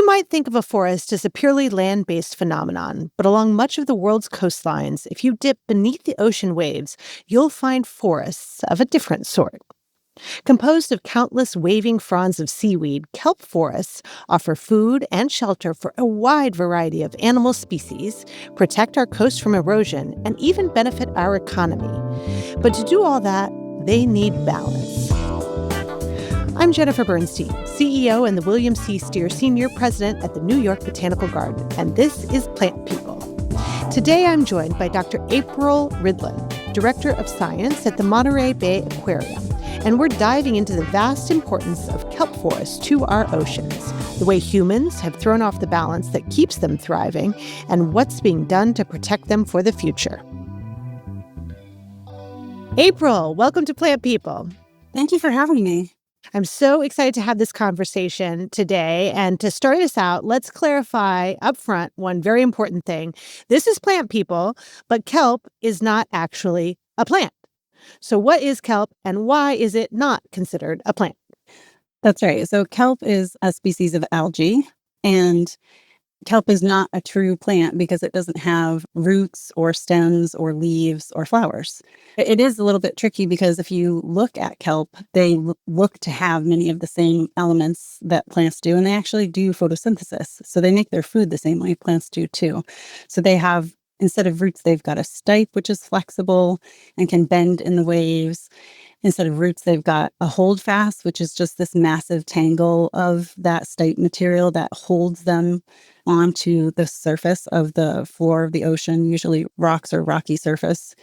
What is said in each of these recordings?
might think of a forest as a purely land-based phenomenon, but along much of the world's coastlines, if you dip beneath the ocean waves, you'll find forests of a different sort. Composed of countless waving fronds of seaweed, kelp forests offer food and shelter for a wide variety of animal species, protect our coast from erosion, and even benefit our economy. But to do all that, they need balance. I'm Jennifer Bernstein, CEO and the William C. Steere Senior President at the New York Botanical Garden, and this is Plant People. Today I'm joined by Dr. April Ridlon, Director of Science at the Monterey Bay Aquarium, and we're diving into the vast importance of kelp forests to our oceans, the way humans have thrown off the balance that keeps them thriving, and what's being done to protect them for the future. April, welcome to Plant People. Thank you for having me. I'm so excited to have this conversation today. And to start us out, let's clarify up front one very important thing. This is Plant People, but kelp is not actually a plant. So what is kelp and why is it not considered a plant? That's right. So kelp is a species of algae, and kelp is not a true plant because it doesn't have roots or stems or leaves or flowers. It is a little bit tricky because if you look at kelp, they look to have many of the same elements that plants do, and they actually do photosynthesis. So they make their food the same way plants do too. So they have, instead of roots, they've got a stipe, which is flexible and can bend in the waves. Instead of roots, they've got a holdfast, which is just this massive tangle of that stipe material that holds them onto the surface of the floor of the ocean, usually rocks or rocky surface.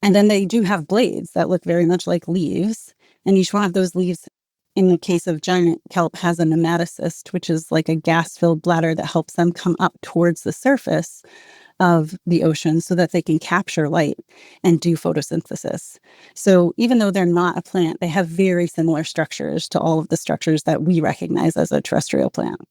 And then they do have blades that look very much like leaves. And each one of those leaves, in the case of giant kelp, has a nematocyst, which is like a gas-filled bladder that helps them come up towards the surface of the ocean so that they can capture light and do photosynthesis. So even though they're not a plant, they have very similar structures to all of the structures that we recognize as a terrestrial plant.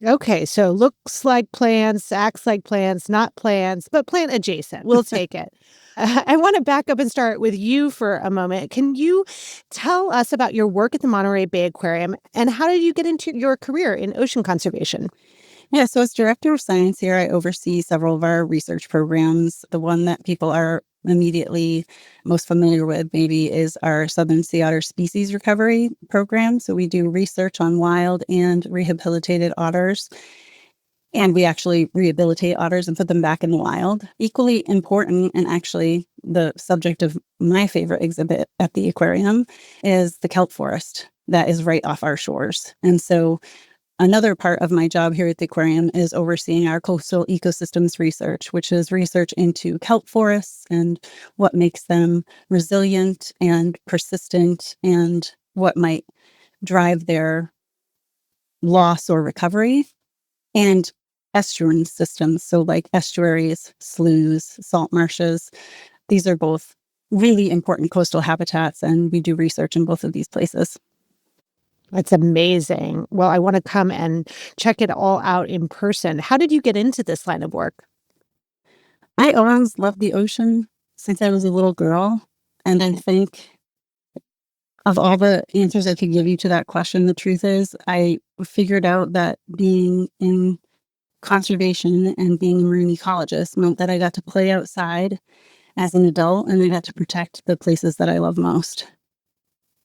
Okay, so looks like plants, acts like plants, not plants, but plant adjacent. We'll take it. I want to back up and start with you for a moment. Can you tell us about your work at the Monterey Bay Aquarium and how did you get into your career in ocean conservation? Yeah, so as director of science here, I oversee several of our research programs. The one that people are immediately most familiar with maybe is our Southern Sea Otter Species Recovery Program. So we do research on wild and rehabilitated otters. And we actually rehabilitate otters and put them back in the wild. Equally important, and actually the subject of my favorite exhibit at the aquarium, is the kelp forest that is right off our shores. And so another part of my job here at the aquarium is overseeing our coastal ecosystems research, which is research into kelp forests and what makes them resilient and persistent and what might drive their loss or recovery. And estuarine systems, so like estuaries, sloughs, salt marshes. These are both really important coastal habitats, and we do research in both of these places. That's amazing. Well, I want to come and check it all out in person. How did you get into this line of work? I always loved the ocean since I was a little girl. And I think of all the answers I could give you to that question, the truth is I figured out that being in conservation and being a marine ecologist meant that I got to play outside as an adult and I got to protect the places that I love most.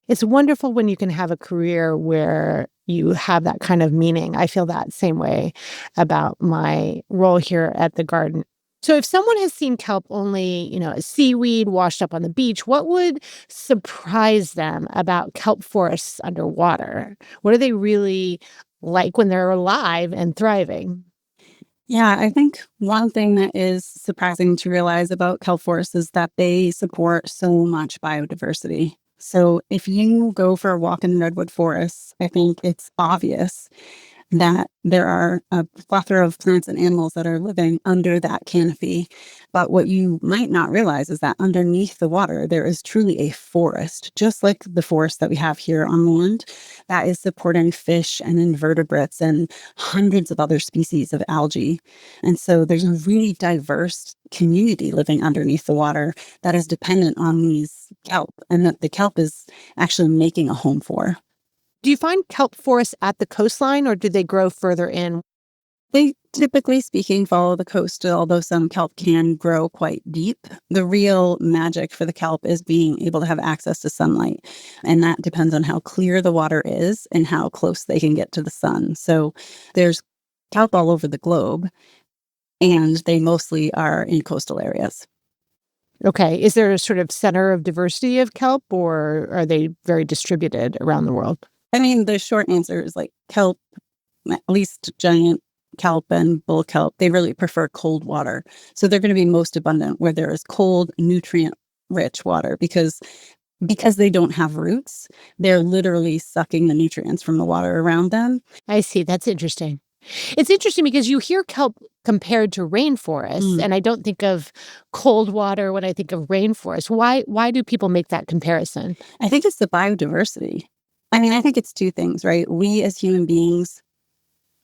It's wonderful when you can have a career where you have that kind of meaning. I feel that same way about my role here at the garden. So if someone has seen kelp only, as seaweed washed up on the beach, what would surprise them about kelp forests underwater? What are they really like when they're alive and thriving? Yeah, I think one thing that is surprising to realize about kelp forests is that they support so much biodiversity. So if you go for a walk in redwood forests, I think it's obvious that there are a plethora of plants and animals that are living under that canopy. But what you might not realize is that underneath the water, there is truly a forest, just like the forest that we have here on land, that is supporting fish and invertebrates and hundreds of other species of algae. And so there's a really diverse community living underneath the water that is dependent on these kelp, and that the kelp is actually making a home for. Do you find kelp forests at the coastline or do they grow further in? They typically speaking follow the coast, although some kelp can grow quite deep. The real magic for the kelp is being able to have access to sunlight. And that depends on how clear the water is and how close they can get to the sun. So there's kelp all over the globe, and they mostly are in coastal areas. Okay. Is there a sort of center of diversity of kelp or are they very distributed around the world? I mean, the short answer is like kelp, at least giant kelp and bull kelp, they really prefer cold water. So they're going to be most abundant where there is cold, nutrient rich water because they don't have roots. They're literally sucking the nutrients from the water around them. I see. That's interesting. It's interesting because you hear kelp compared to rainforests, and I don't think of cold water when I think of rainforest. Why do people make that comparison? I think it's the biodiversity. I mean, I think it's two things, right? We as human beings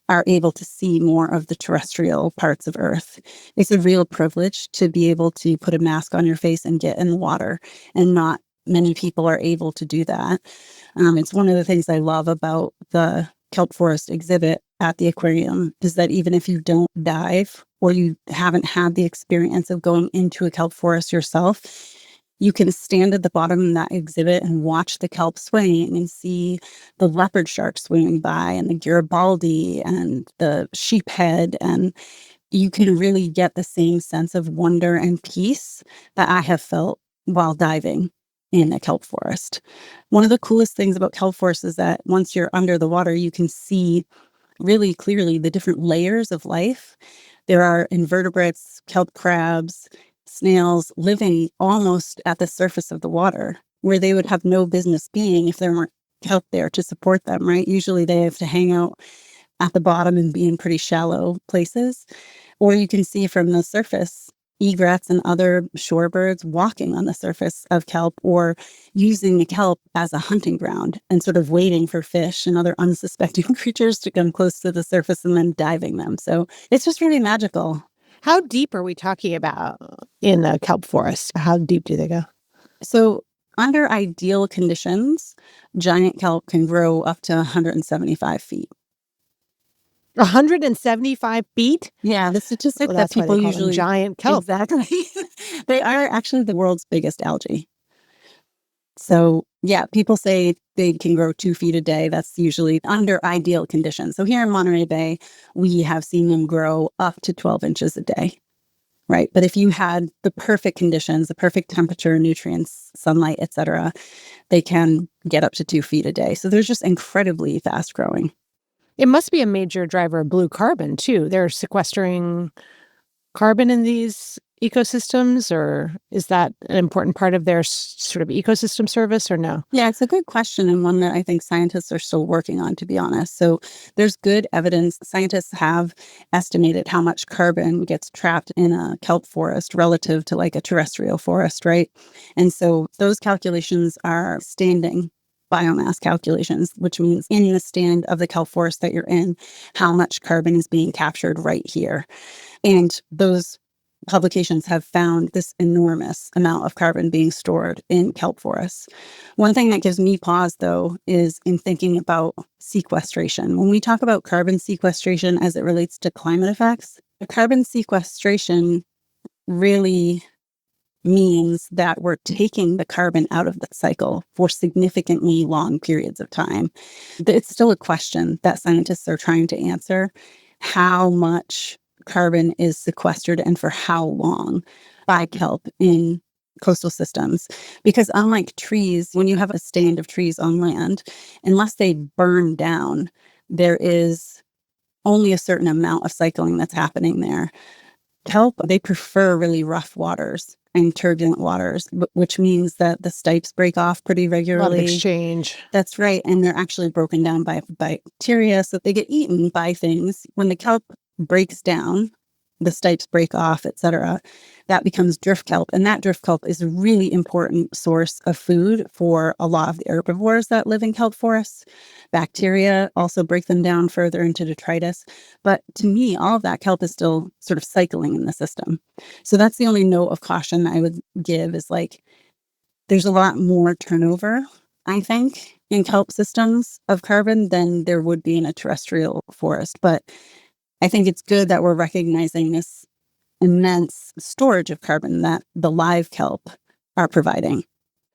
are able to see more of the terrestrial parts of Earth. It's a real privilege to be able to put a mask on your face and get in the water, and not many people are able to do that. It's one of the things I love about the kelp forest exhibit at the aquarium is that even if you don't dive or you haven't had the experience of going into a kelp forest yourself, you can stand at the bottom of that exhibit and watch the kelp swimming and see the leopard shark swimming by and the Garibaldi and the sheephead. And you can really get the same sense of wonder and peace that I have felt while diving in a kelp forest. One of the coolest things about kelp forests is that once you're under the water, you can see really clearly the different layers of life. There are invertebrates, kelp crabs, snails living almost at the surface of the water where they would have no business being if there weren't kelp there to support them, right? Usually they have to hang out at the bottom and be in pretty shallow places. Or you can see from the surface egrets and other shorebirds walking on the surface of kelp or using the kelp as a hunting ground and sort of waiting for fish and other unsuspecting creatures to come close to the surface and then diving them. So it's just really magical. How deep are we talking about in a kelp forest? How deep do they go? So under ideal conditions, giant kelp can grow up to 175 feet. 175 feet? Yeah, the statistic Well, that that's why people they call them usually giant kelp. exactly. They are actually the world's biggest algae. So yeah, people say they can grow 2 feet a day. That's usually under ideal conditions. So here in Monterey Bay, we have seen them grow up to 12 inches a day, right? But if you had the perfect conditions, the perfect temperature, nutrients, sunlight, etc., they can get up to 2 feet a day. So they're just incredibly fast growing. It must be a major driver of blue carbon, too. They're sequestering carbon in these ecosystems, or is that an important part of their sort of ecosystem service, or no? Yeah, it's a good question, and one that I think scientists are still working on, to be honest. So there's good evidence. Scientists have estimated how much carbon gets trapped in a kelp forest relative to like a terrestrial forest, right? And so those calculations are standing biomass calculations, which means in the stand of the kelp forest that you're in, how much carbon is being captured right here. And those publications have found this enormous amount of carbon being stored in kelp forests. One thing that gives me pause, though, is in thinking about sequestration. When we talk about carbon sequestration as it relates to climate effects, the carbon sequestration really means that we're taking the carbon out of the cycle for significantly long periods of time. It's still a question that scientists are trying to answer. How much carbon is sequestered and for how long by kelp in coastal systems? Because unlike trees, when you have a stand of trees on land, unless they burn down, there is only a certain amount of cycling that's happening there. Kelp, they prefer really rough waters and turbulent waters, which means that the stipes break off pretty regularly. A lot of exchange. That's right. And they're actually broken down by bacteria, so they get eaten by things. When the kelp breaks down, the stipes break off, etc., that becomes drift kelp. And that drift kelp is a really important source of food for a lot of the herbivores that live in kelp forests. Bacteria also break them down further into detritus. But to me, all of that kelp is still sort of cycling in the system. So that's the only note of caution I would give is like, there's a lot more turnover I think, in kelp systems of carbon than there would be in a terrestrial forest. But I think it's good that we're recognizing this immense storage of carbon that the live kelp are providing.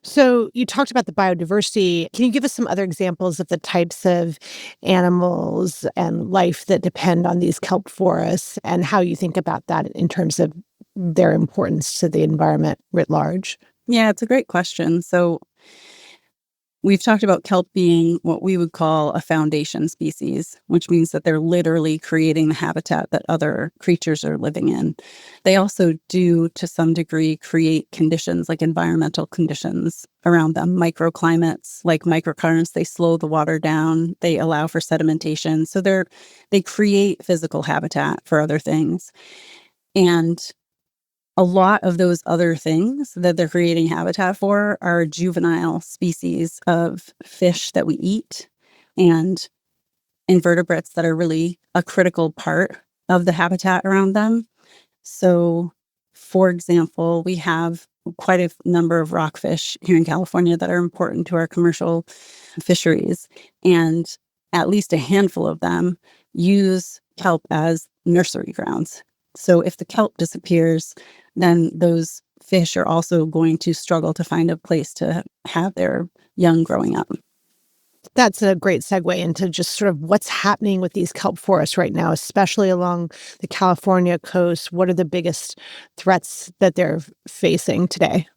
So you talked about the biodiversity. Can you give us some other examples of the types of animals and life that depend on these kelp forests and how you think about that in terms of their importance to the environment writ large? Yeah, it's a great question. So we've talked about kelp being what we would call a foundation species, which means that they're literally creating the habitat that other creatures are living in. They also do, to some degree, create conditions like environmental conditions around them, microclimates like microcurrents. They slow the water down. They allow for sedimentation. So they create physical habitat for other things. And a lot of those other things that they're creating habitat for are juvenile species of fish that we eat and invertebrates that are really a critical part of the habitat around them. So, for example, we have quite a number of rockfish here in California that are important to our commercial fisheries. And at least a handful of them use kelp as nursery grounds. So if the kelp disappears, then those fish are also going to struggle to find a place to have their young growing up. That's a great segue into just sort of what's happening with these kelp forests right now, especially along the California coast. What are the biggest threats that they're facing today?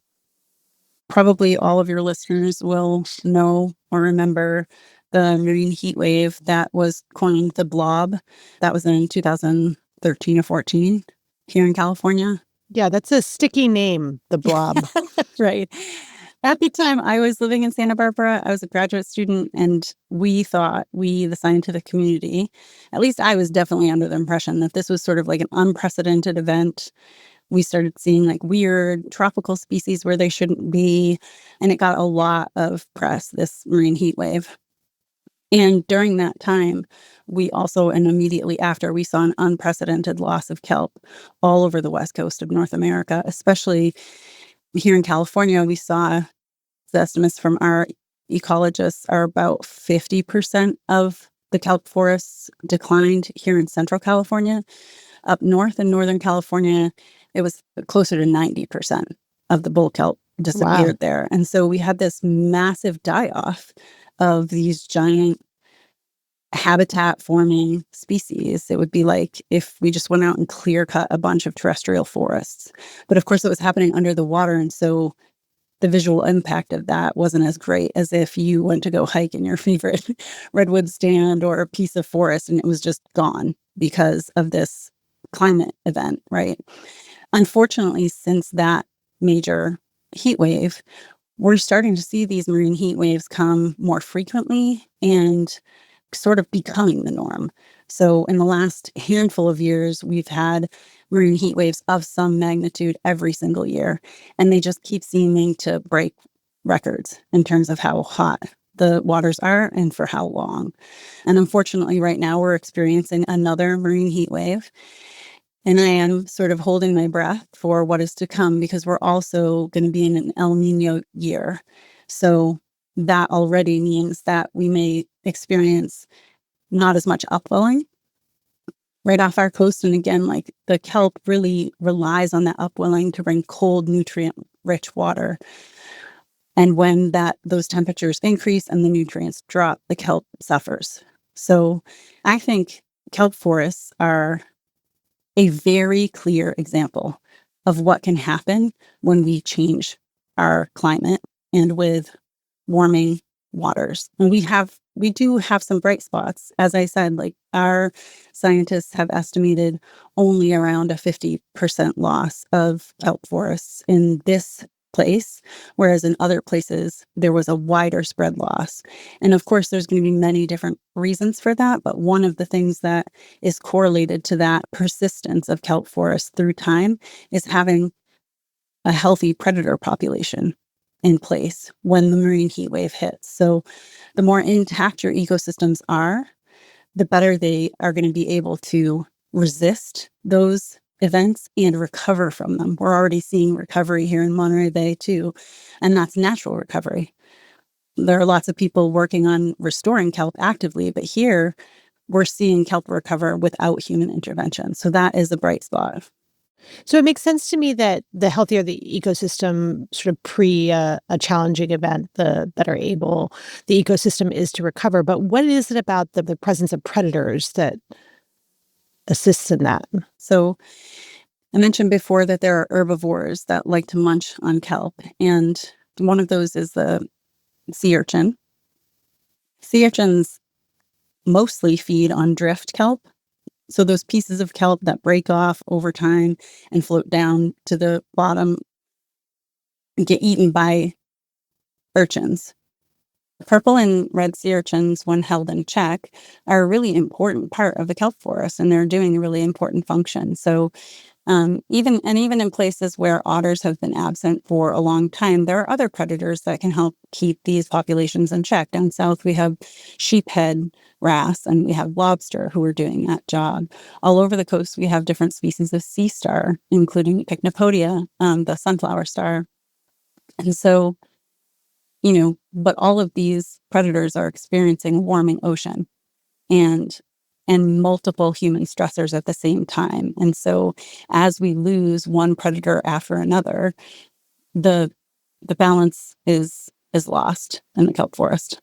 Probably all of your listeners will know or remember the marine heat wave that was coined the blob. That was in 2013 or 14 here in California. Yeah, that's a sticky name, the blob. Right. At the time I was living in Santa Barbara, I was a graduate student, and we thought, the scientific community, at least I was definitely under the impression that this was sort of like an unprecedented event. We started seeing like weird tropical species where they shouldn't be, and it got a lot of press, this marine heat wave. And during that time, we also, and immediately after, we saw an unprecedented loss of kelp all over the west coast of North America, especially here in California. We saw the estimates from our ecologists are about 50% of the kelp forests declined here in Central California. Up north in Northern California, it was closer to 90% of the bull kelp disappeared there. And so we had this massive die-off of these giant habitat-forming species. It would be like if we just went out and clear-cut a bunch of terrestrial forests. But of course, it was happening under the water, and so the visual impact of that wasn't as great as if you went to go hike in your favorite redwood stand or a piece of forest and it was just gone because of this climate event, right? Unfortunately, since that major heat wave, we're starting to see these marine heat waves come more frequently and sort of becoming the norm. So in the last handful of years, we've had marine heat waves of some magnitude every single year, and they just keep seeming to break records in terms of how hot the waters are and for how long. And unfortunately, right now we're experiencing another marine heat wave. And I am sort of holding my breath for what is to come because we're also going to be in an El Nino year. So that already means that we may experience not as much upwelling right off our coast. And again, like the kelp really relies on that upwelling to bring cold, nutrient-rich water. And when those temperatures increase and the nutrients drop, the kelp suffers. So I think kelp forests are a very clear example of what can happen when we change our climate and with warming waters. And we do have some bright spots. As I said, like our scientists have estimated only around a 50% loss of kelp forests in this place, whereas in other places there was a wider spread loss. And of course, there's going to be many different reasons for that, but one of the things that is correlated to that persistence of kelp forests through time is having a healthy predator population in place when the marine heat wave hits. So the more intact your ecosystems are, the better they are going to be able to resist those events and recover from them. We're already seeing recovery here in Monterey Bay too, and that's natural recovery. there are lots of people working on restoring kelp actively, but here we're seeing kelp recover without human intervention. So that is a bright spot. So it makes sense to me that the healthier the ecosystem, sort of pre a challenging event, the better able the ecosystem is to recover. But what is it about the presence of predators that assists in that? So I mentioned before that there are herbivores that like to munch on kelp, and one of those is the sea urchin. Sea urchins mostly feed on drift kelp. So those pieces of kelp that break off over time and float down to the bottom get eaten by urchins. Purple and red sea urchins, when held in check, are a really important part of the kelp forest, and they're doing a really important function. So even in places where otters have been absent for a long time, there are other predators that can help keep these populations in check. Down south, we have sheephead wrasse and we have lobster who are doing that job. All over the coast, we have different species of sea star, including Pycnopodia, the sunflower star. And so, but all of these predators are experiencing a warming ocean and multiple human stressors at the same time. And so as we lose one predator after another, the balance is lost in the kelp forest.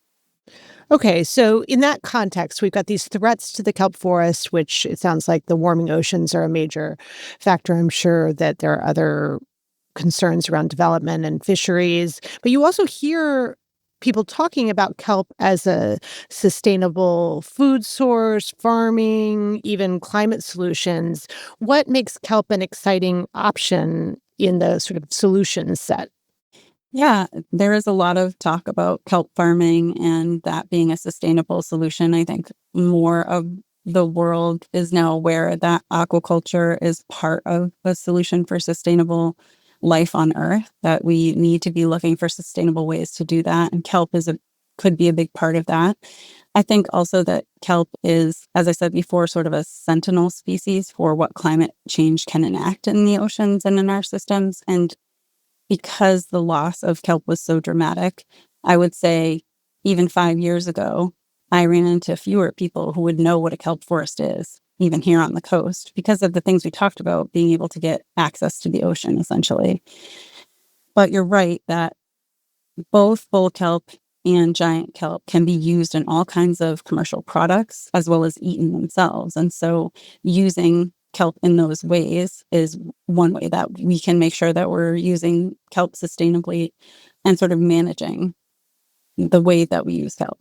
Okay, so in that context, we've got these threats to the kelp forest, which it sounds like the warming oceans are a major factor. I'm sure that there are other concerns around development and fisheries, but you also hear people talking about kelp as a sustainable food source, farming, even climate solutions. What makes kelp an exciting option in the sort of solution set? Yeah, there is a lot of talk about kelp farming and that being a sustainable solution. I think more of the world is now aware that aquaculture is part of a solution for sustainable life on Earth, that we need to be looking for sustainable ways to do that. And kelp could be a big part of that. I think also that kelp is, as I said before, sort of a sentinel species for what climate change can enact in the oceans and in our systems. And because the loss of kelp was so dramatic, I would say even 5 years ago, I ran into fewer people who would know what a kelp forest is, even here on the coast, because of the things we talked about, being able to get access to the ocean, essentially. But you're right that both bull kelp and giant kelp can be used in all kinds of commercial products as well as eaten themselves. And so using kelp in those ways is one way that we can make sure that we're using kelp sustainably and sort of managing the way that we use kelp.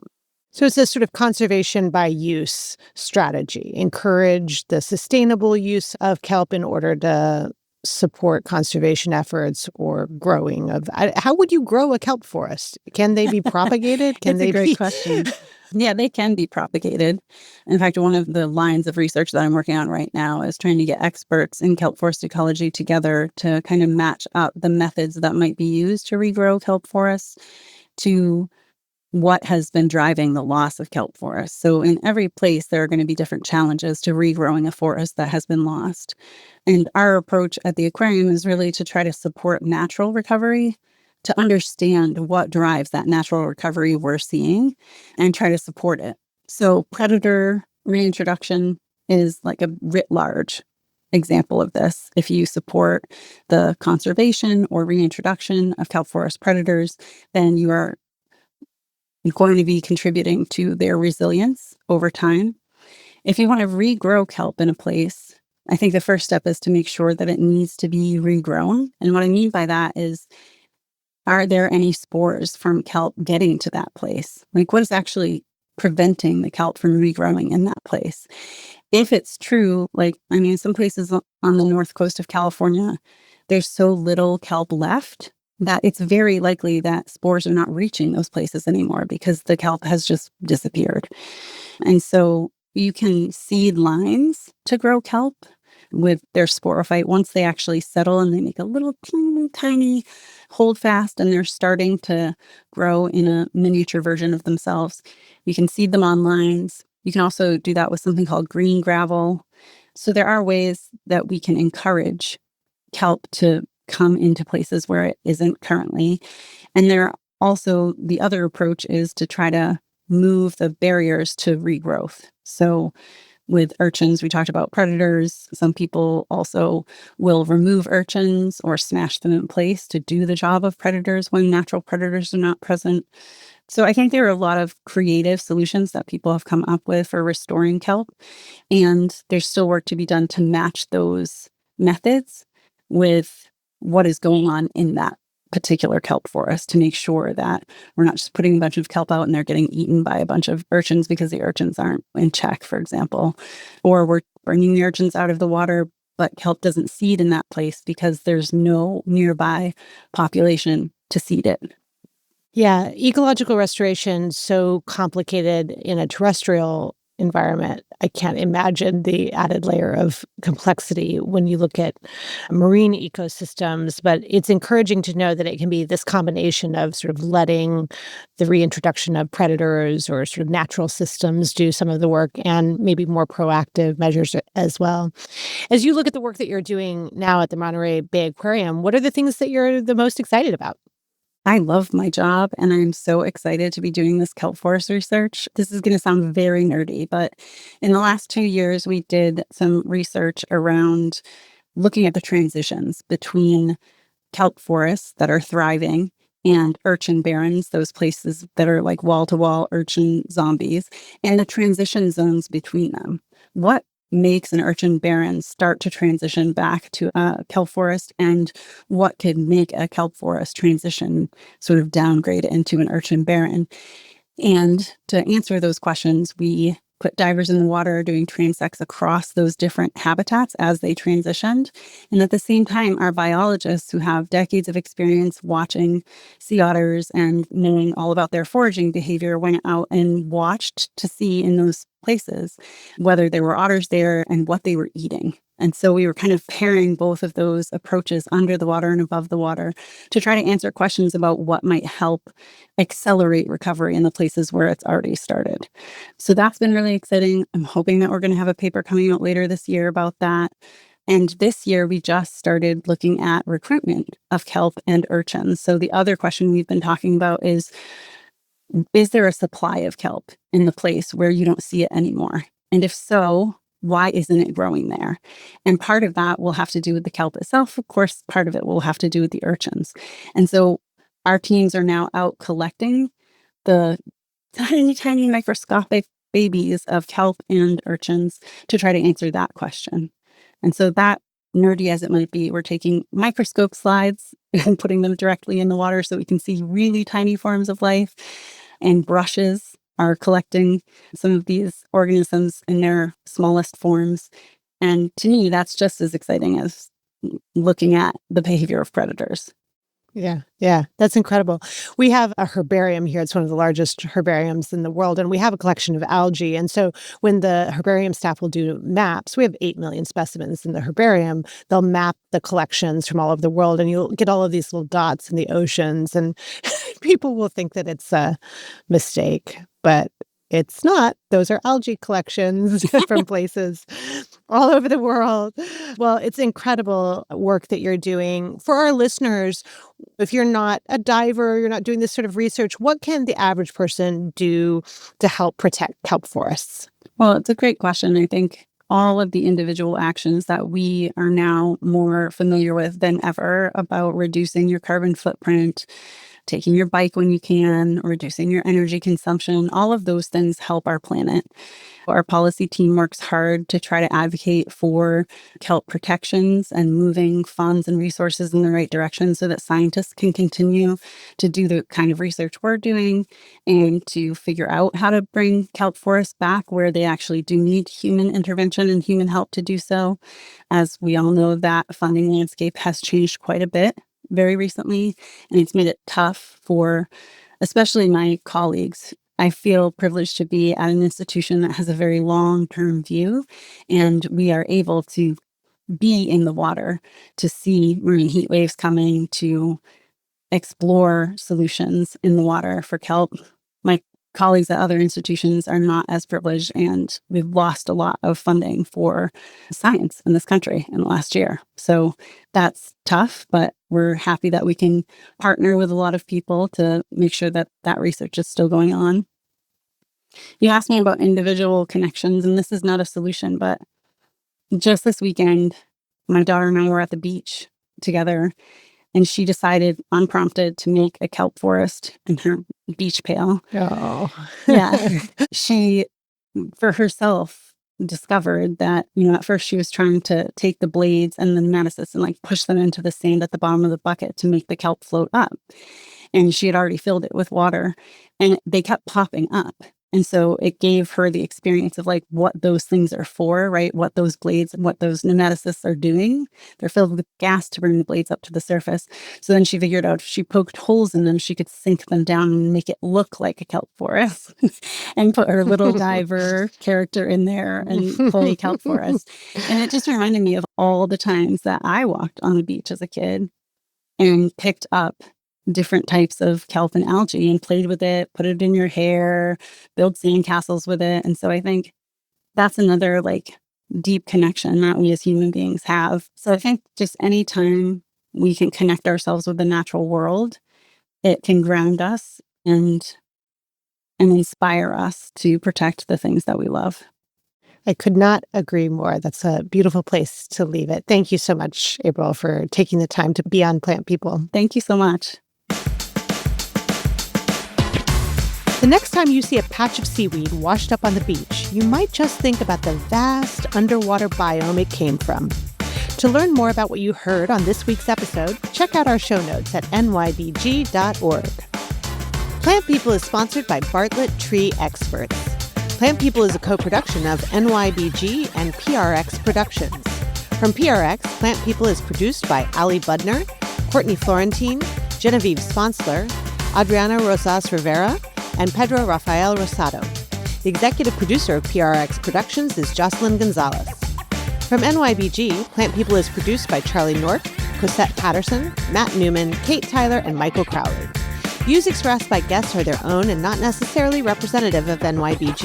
So it's a sort of conservation by use strategy, encourage the sustainable use of kelp in order to support conservation efforts or growing of. How would you grow a kelp forest? Can they be propagated? Can It's they a great be? question. Yeah, they can be propagated. In fact, one of the lines of research that I'm working on right now is trying to get experts in kelp forest ecology together to kind of match up the methods that might be used to regrow kelp forests to what has been driving the loss of kelp forests. So in every place, there are going to be different challenges to regrowing a forest that has been lost. And our approach at the aquarium is really to try to support natural recovery, to understand what drives that natural recovery we're seeing and try to support it. So predator reintroduction is like a writ large example of this. If you support the conservation or reintroduction of kelp forest predators, then you are going to be contributing to their resilience over time. If you want to regrow kelp in a place, I think the first step is to make sure that it needs to be regrown. And what I mean by that is, are there any spores from kelp getting to that place? Like, what is actually preventing the kelp from regrowing in that place? If it's true, some places on the north coast of California, there's so little kelp left that it's very likely that spores are not reaching those places anymore because the kelp has just disappeared. And so you can seed lines to grow kelp with their sporophyte. Once they actually settle and they make a little teeny tiny hold fast and they're starting to grow in a miniature version of themselves, you can seed them on lines. You can also do that with something called green gravel. So there are ways that we can encourage kelp to come into places where it isn't currently. And there Also, the other approach is to try to move the barriers to regrowth. So with urchins, we talked about predators. Some people also will remove urchins or smash them in place to do the job of predators when natural predators are not present. So I think there are a lot of creative solutions that people have come up with for restoring kelp. And there's still work to be done to match those methods with what is going on in that particular kelp forest to make sure that we're not just putting a bunch of kelp out and they're getting eaten by a bunch of urchins because the urchins aren't in check, for example, or we're bringing the urchins out of the water, but kelp doesn't seed in that place because there's no nearby population to seed it. Yeah, ecological restoration so complicated in a terrestrial environment. I can't imagine the added layer of complexity when you look at marine ecosystems, but it's encouraging to know that it can be this combination of sort of letting the reintroduction of predators or sort of natural systems do some of the work and maybe more proactive measures as well. As you look at the work that you're doing now at the Monterey Bay Aquarium, what are the things that you're the most excited about? I love my job and I'm so excited to be doing this kelp forest research. This is going to sound very nerdy, but in the last 2 years, we did some research around looking at the transitions between kelp forests that are thriving and urchin barrens, those places that are like wall to wall urchin zombies, and the transition zones between them. What makes an urchin barren start to transition back to a kelp forest, and what could make a kelp forest transition sort of downgrade into an urchin barren? And to answer those questions, we put divers in the water doing transects across those different habitats as they transitioned. And at the same time, our biologists who have decades of experience watching sea otters and knowing all about their foraging behavior went out and watched to see in those places whether there were otters there and what they were eating. And so we were kind of pairing both of those approaches under the water and above the water to try to answer questions about what might help accelerate recovery in the places where it's already started. So that's been really exciting. I'm hoping that we're going to have a paper coming out later this year about that. And this year, we just started looking at recruitment of kelp and urchins. So the other question we've been talking about is there a supply of kelp in the place where you don't see it anymore? And if so, why isn't it growing there? And part of that will have to do with the kelp itself. Of course, part of it will have to do with the urchins. And so our teams are now out collecting the tiny, tiny microscopic babies of kelp and urchins to try to answer that question. And so that, nerdy as it might be, we're taking microscope slides and putting them directly in the water so we can see really tiny forms of life, and brushes are collecting some of these organisms in their smallest forms. And to me, that's just as exciting as looking at the behavior of predators. Yeah, that's incredible. We have a herbarium here. It's one of the largest herbariums in the world, and we have a collection of algae. And so when the herbarium staff will do maps, we have 8 million specimens in the herbarium. They'll map the collections from all over the world, and you'll get all of these little dots in the oceans. And people will think that it's a mistake, but it's not. Those are algae collections from places all over the world. Well, it's incredible work that you're doing. For our listeners, if you're not a diver, you're not doing this sort of research, what can the average person do to help protect kelp forests? Well, it's a great question. I think all of the individual actions that we are now more familiar with than ever about reducing your carbon footprint, taking your bike when you can, reducing your energy consumption, all of those things help our planet. Our policy team works hard to try to advocate for kelp protections and moving funds and resources in the right direction so that scientists can continue to do the kind of research we're doing and to figure out how to bring kelp forests back where they actually do need human intervention and human help to do so. As we all know, that funding landscape has changed quite a bit very recently, and it's made it tough for especially my colleagues. I feel privileged to be at an institution that has a very long-term view, and we are able to be in the water to see marine heat waves coming, to explore solutions in the water for kelp. My colleagues at other institutions are not as privileged, and we've lost a lot of funding for science in this country in the last year. So that's tough, but we're happy that we can partner with a lot of people to make sure that that research is still going on. You asked me about individual connections, and this is not a solution, but just this weekend, my daughter and I were at the beach together, and she decided, unprompted, to make a kelp forest in her beach pail. Oh. Yeah. She, for herself, discovered that, at first she was trying to take the blades and the nematocysts and push them into the sand at the bottom of the bucket to make the kelp float up. And she had already filled it with water, and they kept popping up. And so it gave her the experience of what those things are for, right? What those blades and what those nematocysts are doing. They're filled with gas to bring the blades up to the surface. So then she figured out if she poked holes in them, she could sink them down and make it look like a kelp forest and put her little diver character in there and play kelp forest. And it just reminded me of all the times that I walked on the beach as a kid and picked up different types of kelp and algae and played with it, put it in your hair, build sandcastles with it. And so I think that's another deep connection that we as human beings have. So I think just anytime we can connect ourselves with the natural world, it can ground us and inspire us to protect the things that we love. I could not agree more. That's a beautiful place to leave it. Thank you so much, April, for taking the time to be on Plant People. Thank you so much. The next time you see a patch of seaweed washed up on the beach, you might just think about the vast underwater biome it came from. To learn more about what you heard on this week's episode, check out our show notes at nybg.org. Plant People is sponsored by Bartlett Tree Experts. Plant People is a co-production of NYBG and PRX Productions. From PRX, Plant People is produced by Ali Budner, Courtney Florentine, Genevieve Sponsler, Adriana Rosas Rivera, and Pedro Rafael Rosado. The executive producer of PRX Productions is Jocelyn Gonzalez. From NYBG, Plant People is produced by Charlie Nork, Cosette Patterson, Matt Newman, Kate Tyler, and Michael Crowley. Views expressed by guests are their own and not necessarily representative of NYBG.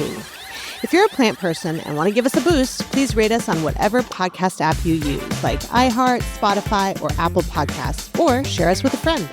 If you're a plant person and want to give us a boost, please rate us on whatever podcast app you use, like iHeart, Spotify, or Apple Podcasts, or share us with a friend.